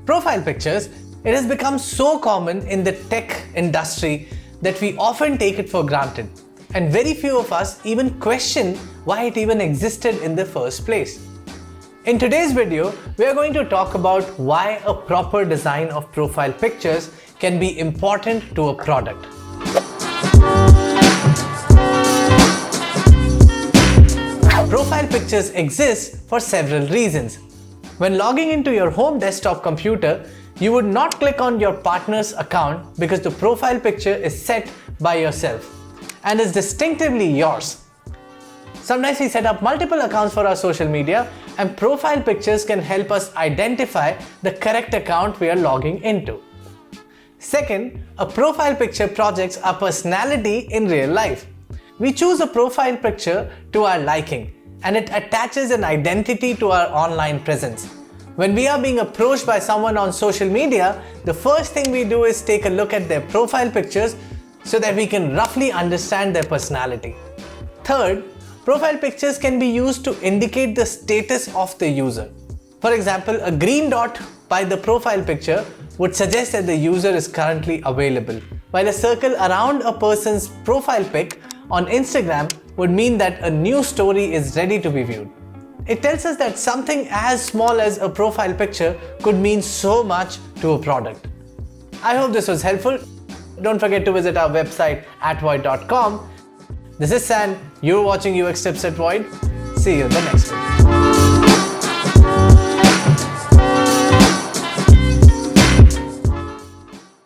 Profile pictures, it has become so common in the tech industry that we often take it for granted, and very few of us even question why it even existed in the first place. In today's video, we are going to talk about why a proper design of profile pictures can be important to a product. Profile pictures exist for several reasons. When logging into your home desktop computer, you would not click on your partner's account because the profile picture is set by yourself and is distinctively yours. Sometimes we set up multiple accounts for our social media, and profile pictures can help us identify the correct account we are logging into. Second, a profile picture projects our personality in real life. We choose a profile picture to our liking, and it attaches an identity to our online presence. When we are being approached by someone on social media, the first thing we do is take a look at their profile pictures so that we can roughly understand their personality. Third, profile pictures can be used to indicate the status of the user. For example, a green dot by the profile picture would suggest that the user is currently available, while a circle around a person's profile pic on Instagram would mean that a new story is ready to be viewed. It tells us that something as small as a profile picture could mean so much to a product. I hope this was helpful. Don't forget to visit our website at void.com. This is San. You're watching UX Tips at Void. See you in the next video.